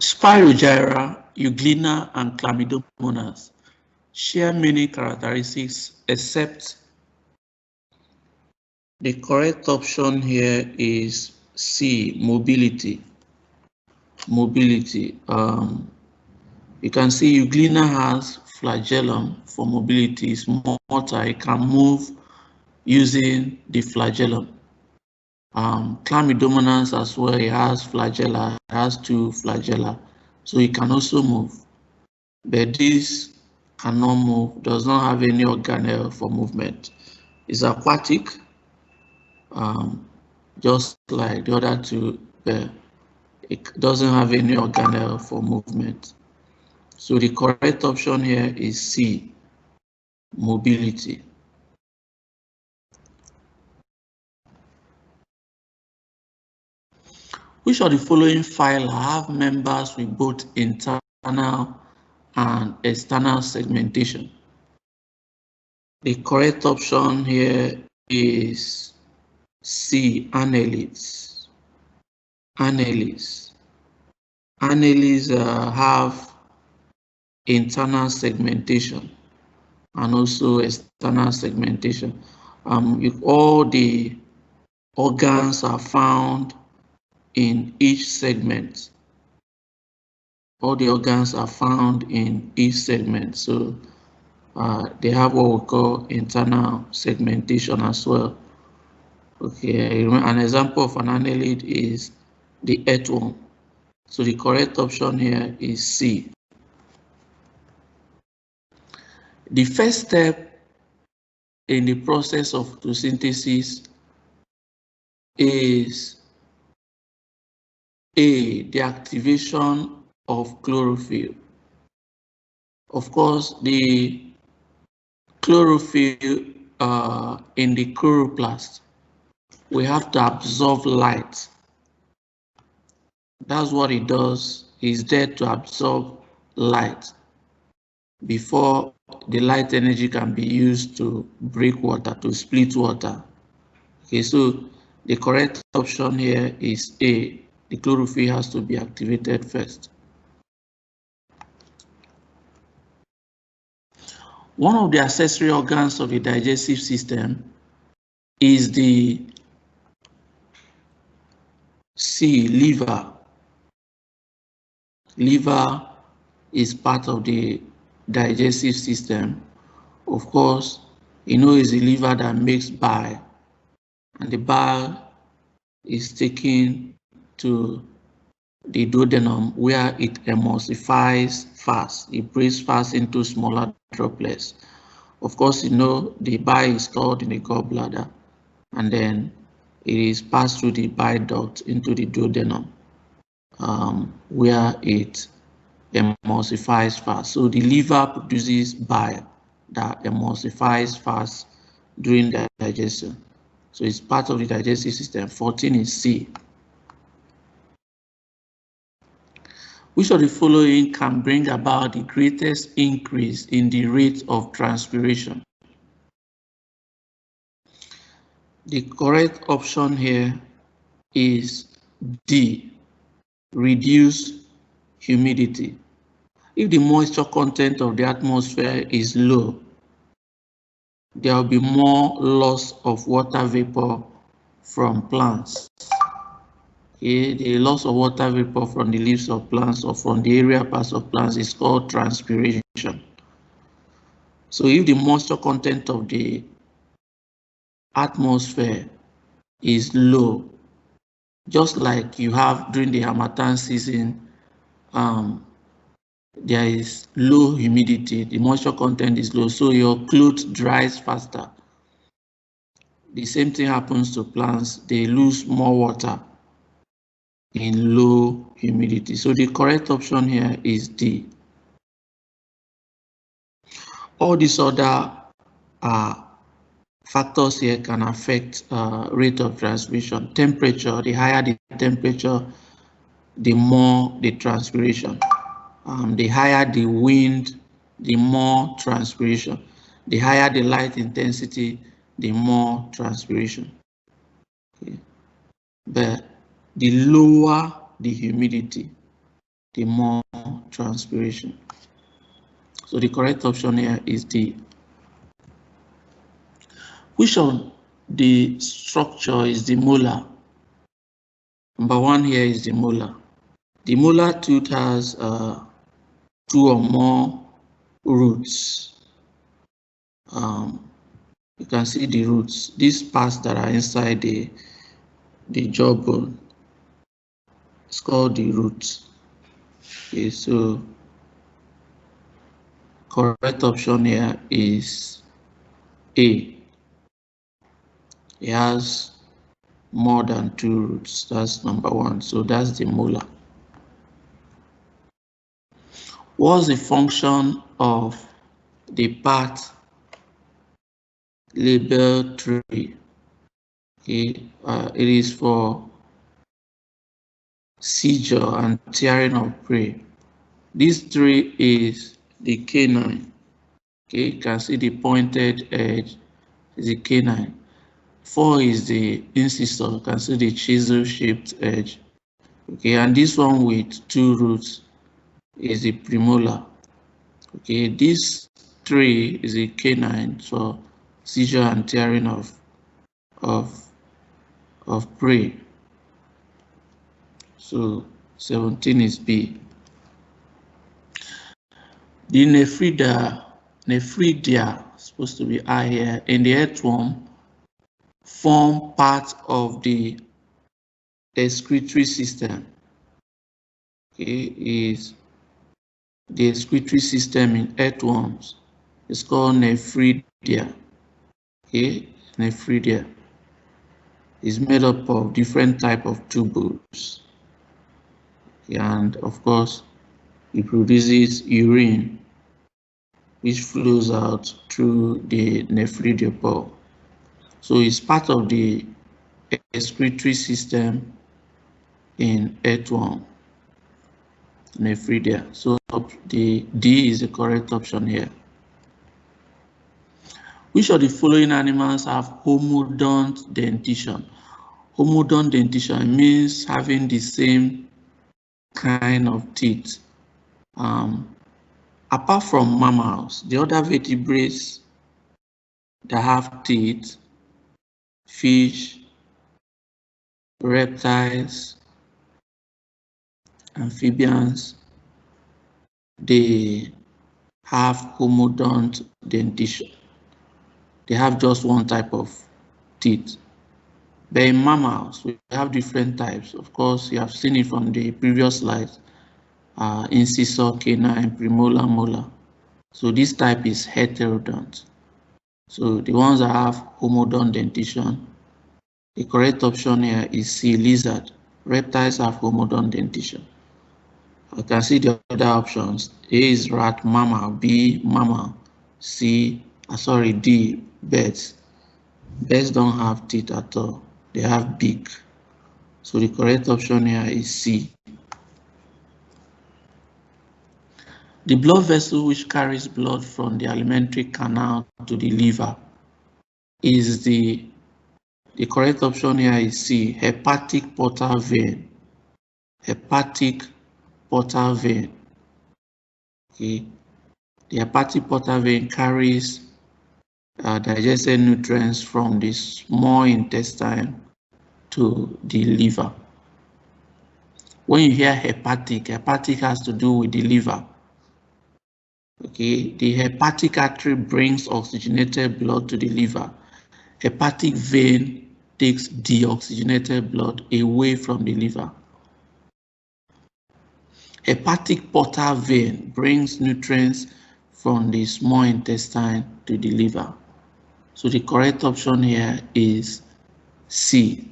Spirogyra, Euglena, and Chlamydomonas share many characteristics, except the correct option here is C, mobility. Mobility. You can see Euglena has flagellum for mobility. It's motor. It can move using the flagellum. Chlamydomonas as well, it has flagella, it has 2 flagella, so it can also move. But this cannot move, does not have any organelle for movement. It's aquatic, just like the other 2, but it doesn't have any organelle for movement. So the correct option here is C, mobility. Which of the following phyla have members with both internal and external segmentation? The correct option here is C, annelids. Annelids. Annelids have internal segmentation and also external segmentation. If all the organs are found in each segment, all the organs are found in each segment, so they have what we call internal segmentation as well. Okay, an example of an annelid is the earthworm. So the correct option here is C. The first step in the process of photosynthesis is A, the activation of chlorophyll. Of course, the chlorophyll in the chloroplast, we have to absorb light. That's what it does. It's there to absorb light before the light energy can be used to break water, to split water. Okay, so the correct option here is A. The chlorophyll has to be activated first. One of the accessory organs of the digestive system is the C, liver. Liver is part of the digestive system. Of course, it's the liver that makes bile, and the bile is taken to the duodenum where it emulsifies fast. It breaks fast into smaller droplets. Of course, the bile is stored in the gallbladder, and then it is passed through the bile duct into the duodenum, where it emulsifies fast. So the liver produces bile that emulsifies fast during the digestion. So it's part of the digestive system. 14 is C. Which of the following can bring about the greatest increase in the rate of transpiration? The correct option here is D, reduce humidity. If the moisture content of the atmosphere is low, there will be more loss of water vapor from plants. Okay, the loss of water vapor from the leaves of plants or from the aerial parts of plants is called transpiration. So if the moisture content of the atmosphere is low, just like you have during the harmattan season, there is low humidity, the moisture content is low, so your clothes dries faster. The same thing happens to plants, they lose more water in low humidity. So the correct option here is D. All these other factors here can affect rate of transpiration. Temperature, the higher the temperature, the more the transpiration. The higher the wind, the more transpiration. The higher the light intensity, the more transpiration. Okay. But the lower the humidity, the more transpiration. So the correct option here is D. Which of the structure is the molar? Number 1 here is the molar. The molar tooth has 2 or more roots. You can see the roots. These parts that are inside the jawbone, it's called the roots. Okay, so correct option here is A. It has more than 2 roots. That's number 1. So that's the molar. What's the function of the part labeled 3? Okay, it is for seizure and tearing of prey. This 3 is the canine. Okay, you can see the pointed edge is the canine. 4 is the incisor. You can see the chisel-shaped edge. Okay, and this one with 2 roots is the premolar. Okay, this 3 is a canine for seizure and tearing of prey. So 17 is B. The nephridia, supposed to be I here, in the earthworm form part of the excretory system. Okay, is the excretory system in earthworms. It's called nephridia. Okay, nephridia is made up of different type of tubules. Okay, and of course, it produces urine, which flows out through the nephridia pore. So it's part of the excretory system in earthworm, nephridia. So the D is the correct option here. Which of the following animals have homodont dentition? Homodont dentition means having the same kind of teeth. Apart from mammals, the other vertebrates that have teeth, fish, reptiles, amphibians, they have homodont dentition. They have just one type of teeth. But in mammals, we have different types. Of course, you have seen it from the previous slides. Incisor, canine, premolar, molar. So this type is heterodont. So the ones that have homodont dentition, the correct option here is C, lizard. Reptiles have homodont dentition. You can see the other options. A is rat, mammal. B, mammal. D, birds. Birds don't have teeth at all. They have beak. So the correct option here is C. The blood vessel which carries blood from the alimentary canal to the liver is the correct option here is C, hepatic portal vein. Hepatic portal vein. Okay. The hepatic portal vein carries digested nutrients from the small intestine to the liver. When you hear hepatic has to do with the liver. Okay, the hepatic artery brings oxygenated blood to the liver. Hepatic vein takes deoxygenated blood away from the liver. Hepatic portal vein brings nutrients from the small intestine to the liver. So the correct option here is C.